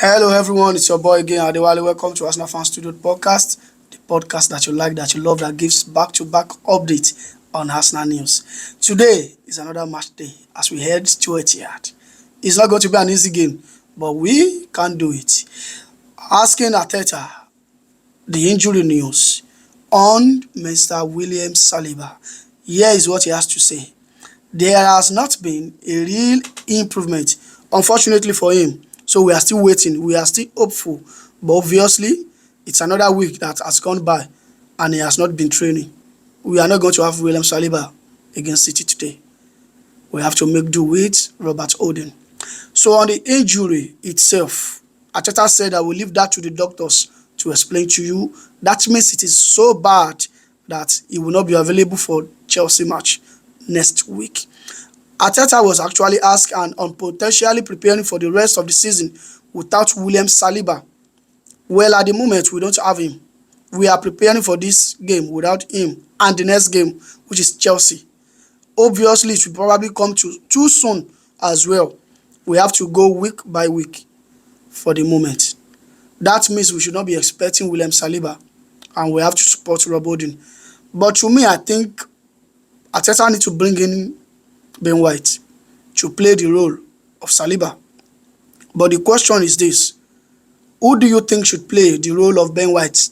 Hello, everyone. It's your boy again, Adewale. Welcome to Arsenal Fan Studio Podcast, the podcast that you like, that you love, that gives back-to-back updates on Arsenal news. Today is another match day as we head to Etihad. It's not going to be an easy game, but we can do it. Asking Arteta the injury news on Mr. William Saliba. Here is what he has to say. There has not been a real improvement, unfortunately for him. So we are still waiting. We are still hopeful. But obviously, it's another week that has gone by and he has not been training. We are not going to have William Saliba against City today. We have to make do with Robert Holding. So on the injury itself, Arteta said I will leave that to the doctors to explain to you. That means it is so bad that he will not be available for Chelsea match next week. Arteta was actually asked on potentially preparing for the rest of the season without William Saliba. Well, at the moment, we don't have him. We are preparing for this game without him and the next game, which is Chelsea. Obviously, it will probably come too soon as well. We have to go week by week for the moment. That means we should not be expecting William Saliba and we have to support Rob Holding. But to me, I think Arteta needs to bring in Ben White to play the role of Saliba. But the question is this: who do you think should play the role of Ben White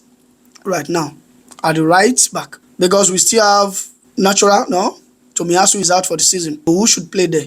right now at the right back? Because we still have Tomiyasu is out for the season. Who should play there?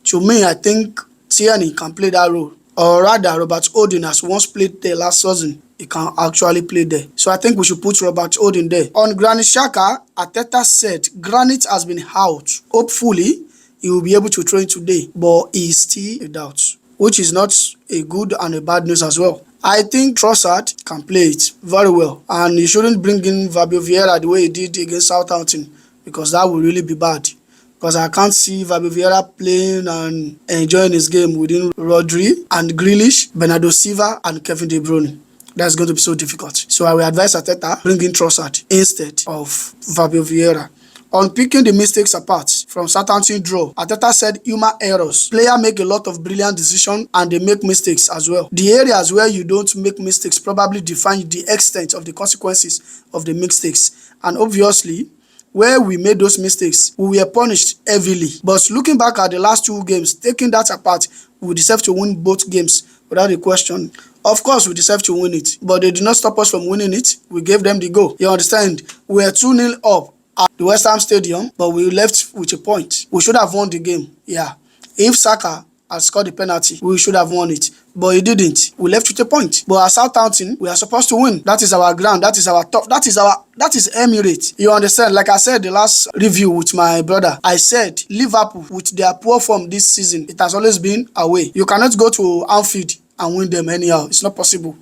To me, I think Tierney can play that role. Or rather, Robert Holding has once played there last season. He can actually play there. So I think we should put Robert Holding there. On Granit Xhaka, Arteta said Granit has been out. Hopefully, he will be able to train today, but he is still a doubt, which is not a good and a bad news as well. I think Trossard can play it very well, and he shouldn't bring in Fabio Vieira the way he did against Southampton, because that would really be bad. Because I can't see Fabio Vieira playing and enjoying his game within Rodri and Grealish, Bernardo Silva and Kevin De Bruyne. That's going to be so difficult. So I will advise Arteta bring in Trossard instead of Fabio Vieira. On picking the mistakes apart from Southampton draw, Arteta said human errors. Players make a lot of brilliant decisions and they make mistakes as well. The areas where you don't make mistakes probably define the extent of the consequences of the mistakes. And obviously, where we made those mistakes, we were punished heavily. But looking back at the last two games, taking that apart, we deserve to win both games without a question. Of course, we deserve to win it, but they did not stop us from winning it. We gave them the go. You understand? We were 2-0 up at the West Ham Stadium, but we left with a point. We should have won the game. Yeah. If Saka had scored the penalty, we should have won it. But he didn't. We left with a point. But at Southampton, we are supposed to win. That is our ground. That is our top. That is Emirates. You understand? Like I said the last review with my brother, I said Liverpool, with their poor form this season, it has always been away. You cannot go to Anfield and win them anyhow. It's not possible.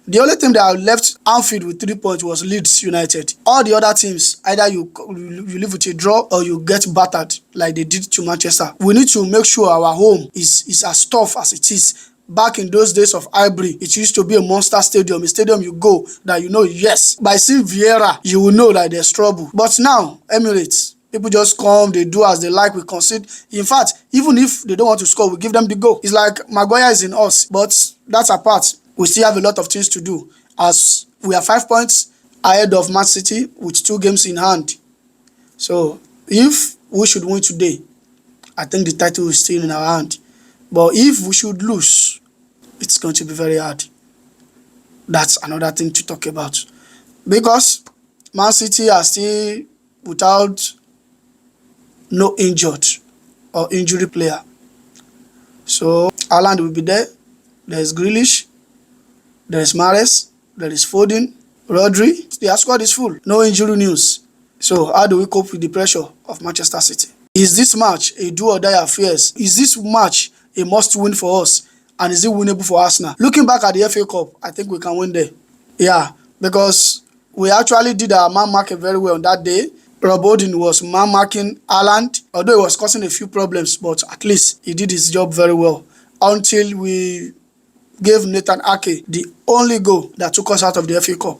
The only team that left Anfield with 3 points was Leeds United. All the other teams, either you live with a draw or you get battered like they did to Manchester. We need to make sure our home is as tough as it is. Back in those days of Highbury, it used to be a monster stadium, a stadium you go that you know, yes, by seeing Vieira, you will know that there's trouble. But now, Emirates, people just come, they do as they like, we concede. In fact, even if they don't want to score, we give them the goal. It's like Maguire is in us, but that's apart. We still have a lot of things to do, as we are 5 points ahead of Man City with 2 games in hand. So if we should win today, I think the title is still in our hand. But if we should lose, it's going to be very hard. That's another thing to talk about. Because Man City are still without no injured or injury player. So Haaland will be there. There's Grealish. There is Mahrez, there is Foden, Rodri. Their squad is full. No injury news. So how do we cope with the pressure of Manchester City? Is this match a do or die affair? Is this match a must win for us? And is it winnable for Arsenal? Looking back at the FA Cup, I think we can win there. Yeah, because we actually did our man marking very well on that day. Rob Holding was man marking Haaland, although it was causing a few problems, but at least he did his job very well until we gave Nathan Ake the only goal that took us out of the FA Cup.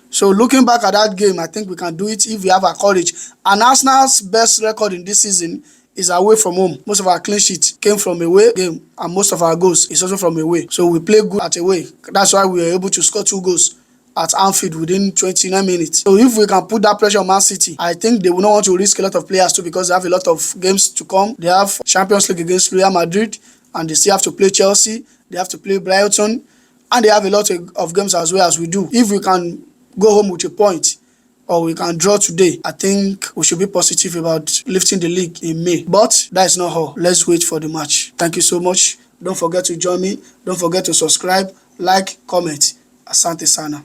So looking back at that game, I think we can do it if we have our courage. And Arsenal's best record in this season is away from home. Most of our clean sheets came from away game, and most of our goals is also from away. So we play good at away. That's why we were able to score 2 goals at Anfield within 29 minutes. So if we can put that pressure on Man City, I think they will not want to risk a lot of players too, because they have a lot of games to come. They have Champions League against Real Madrid, and they still have to play Chelsea. They have to play Brighton, and they have a lot of games as well as we do. If we can go home with a point, or we can draw today, I think we should be positive about lifting the league in May. But that is not all. Let's wait for the match. Thank you so much. Don't forget to join me. Don't forget to subscribe, like, comment. Asante sana.